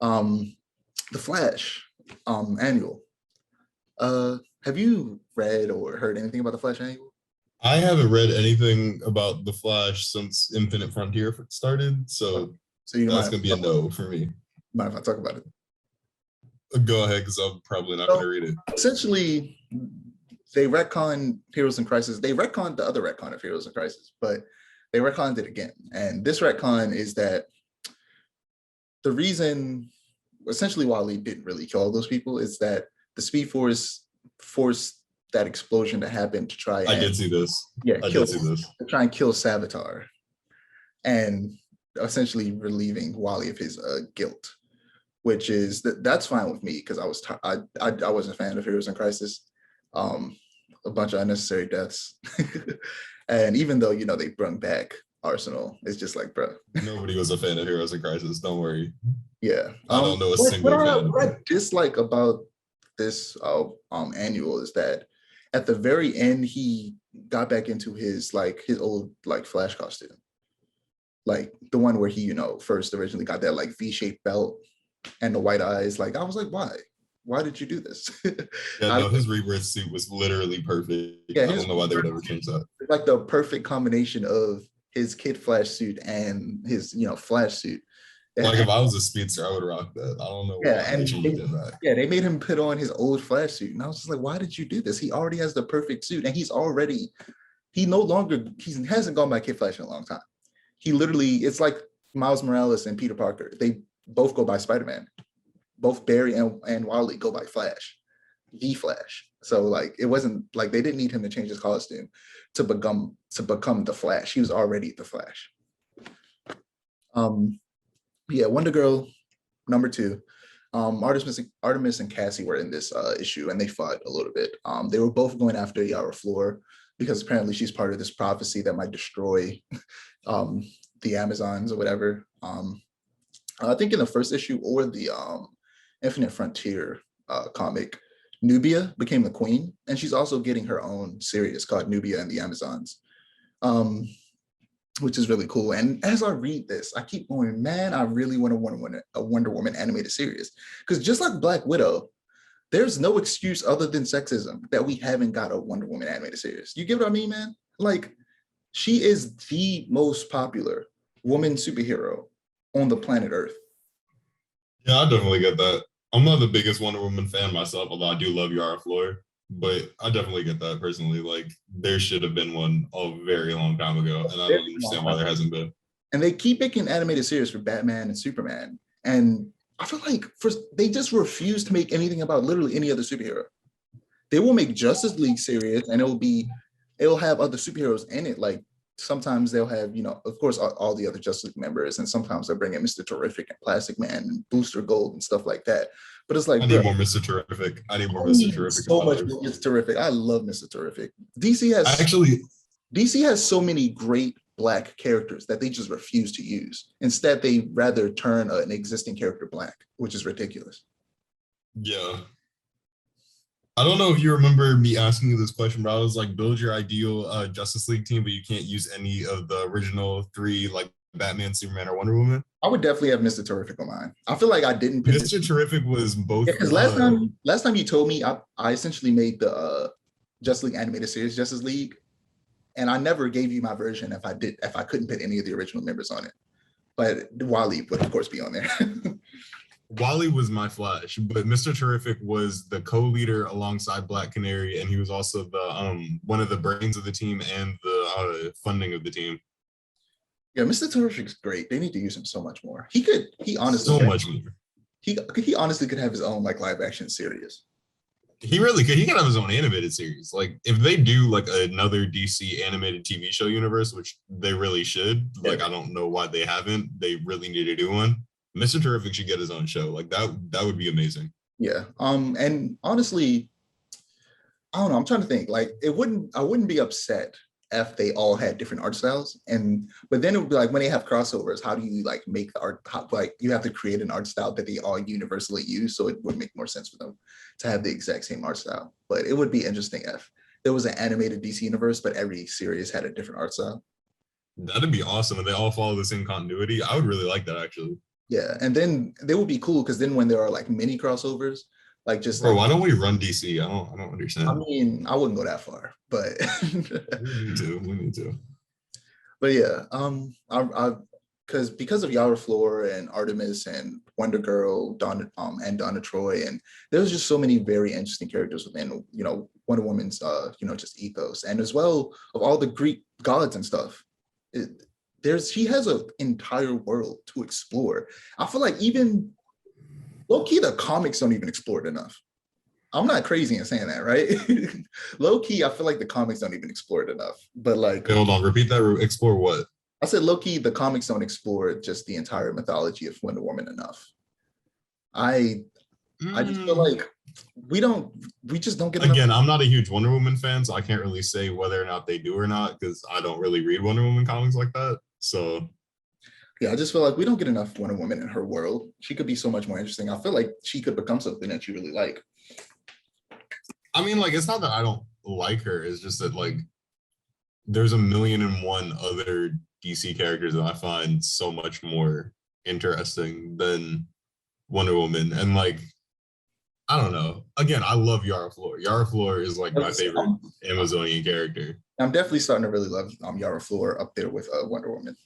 Um, the Flash annual. Have you read or heard anything about the Flash annual? I haven't read anything about the Flash since Infinite Frontier started, so So you don't that's mind, gonna be a no for me. mind if I talk about it? Go ahead, because I'm probably not So gonna read it. essentially, they retcon Heroes in Crisis. They retconned the other retcon of Heroes in Crisis, but they retconned it again. And this retcon is that the reason, essentially, Wally didn't really kill all those people, is that the Speed Force forced that explosion to happen to try I and did see this. yeah I kill did see this. to try and kill Savitar and essentially relieving Wally of his guilt, which is that's fine with me because I wasn't a fan of Heroes in Crisis. A bunch of unnecessary deaths, and even though they brought back Arsenal, it's just like, bro. Nobody was a fan of Heroes in Crisis. Don't worry. Yeah. I don't know a What, single fan. what I dislike about this annual is that at the very end he got back into his old like Flash costume, like the one where he first originally got that like V-shaped belt and the white eyes. Like I was like, why? Why did you do this? Yeah, I, no, his rebirth suit was literally perfect. yeah, I his don't know why they would ever change that. like the perfect combination of his Kid Flash suit and his Flash suit. Like And, if I was a speedster, I would rock that. I don't know yeah, why they and changed it back. yeah, they made him put on his old Flash suit, and I was just like, why did you do this? He already has the perfect suit, and he no longer he hasn't gone by Kid Flash in a long time. He literally, it's like Miles Morales and Peter Parker. They both go by Spider-Man. Both Barry and Wally go by Flash, the Flash. So like it wasn't like they didn't need him to change his costume to become the Flash. He was already the Flash. Yeah, Wonder Girl #2. Artemis and Cassie were in this issue, and they fought a little bit. They were both going after Yara Flor because apparently she's part of this prophecy that might destroy the Amazons or whatever. I think in the first issue or the Infinite Frontier comic, Nubia became the queen, and she's also getting her own series called Nubia and the Amazons. Which is really cool. And as I read this, I keep going, man, I really want a Wonder Woman animated series. Because just like Black Widow, there's no excuse other than sexism that we haven't got a Wonder Woman animated series. You get what I mean, man? Like, she is the most popular woman superhero on the planet Earth. Yeah, I definitely get that. I'm not the biggest Wonder Woman fan myself, although I do love Yara Flor. But I definitely get that personally. Like, there should have been one a very long time ago, and I don't understand why there hasn't been. And they keep making animated series for Batman and Superman. And I feel like they just refuse to make anything about literally any other superhero. They will make Justice League series, and it'll have other superheroes in it. Like sometimes they'll have, of course, all the other Justice League members, and sometimes they'll bring in Mr. Terrific and Plastic Man and Booster Gold and stuff like that. But it's like, I need more Mr. Terrific. I need more Mr. Terrific. So much Mr. Terrific. I love Mr. Terrific. DC has so many great Black characters that they just refuse to use. Instead, they rather turn an existing character Black, which is ridiculous. Yeah. I don't know if you remember me asking you this question, but I was like, build your ideal Justice League team, but you can't use any of the original 3, like Batman, Superman, or Wonder Woman. I would definitely have Mr. Terrific on mine. I feel like I didn't pick Mr. Terrific was both. Yeah, because last time you told me, I essentially made the Justice League animated series, Justice League, and I never gave you my version if I couldn't put any of the original members on it. But Wally would of course be on there. Wally was my Flash, but Mr. Terrific was the co-leader alongside Black Canary, and he was also the one of the brains of the team and the funding of the team. Yeah, Mr. Terrific's great. They need to use him so much more. He honestly so much more. He honestly could have his own like live action series. He really could. He could have his own animated series. Like if they do like another DC animated TV show universe, which they really should. Yeah. Like I don't know why they haven't. They really need to do one. Mr. Terrific should get his own show. Like that would be amazing. Yeah. And honestly, I don't know. I'm trying to think. Like I wouldn't be upset if they all had different art styles. But then it would be like when they have crossovers, how do you like make the art, like you have to create an art style that they all universally use. So it would make more sense for them to have the exact same art style. But it would be interesting if there was an animated DC universe, but every series had a different art style. That'd be awesome. And they all follow the same continuity. I would really like that actually. Yeah, and then they would be cool because then when there are like mini crossovers, like just Bro, like why don't we run DC? I don't I understand. mean, I wouldn't go that far, but We need to. We need to. but yeah, I because of Yara Flor and Artemis and Wonder Girl, and Donna Troy, and there's just so many very interesting characters within, Wonder Woman's, just ethos, and as well of all the Greek gods and stuff. It, she has an entire world to explore. I feel like even low key, the comics don't even explore it enough. I'm not crazy in saying that, right? Low key, I feel like the comics don't even explore it enough. But like, Wait, hold on. Repeat that. Explore what? I said, low key, the comics don't explore just the entire mythology of Wonder Woman enough. I I just feel Mm. like we just don't get enough. Again, I'm not a huge Wonder Woman fan, so I can't really say whether or not they do or not because I don't really read Wonder Woman comics like that. So Yeah, I just feel like we don't get enough Wonder Woman in her world. She could be so much more interesting. I feel like she could become something that you really like. I mean, like, it's not that I don't like her. It's just that like there's a million and one other DC characters that I find so much more interesting than Wonder Woman. And like, I don't know. Again, I love Yara Flor. Yara Flor is like my favorite Amazonian character. I'm definitely starting to really love Yara Flor up there with Wonder Woman.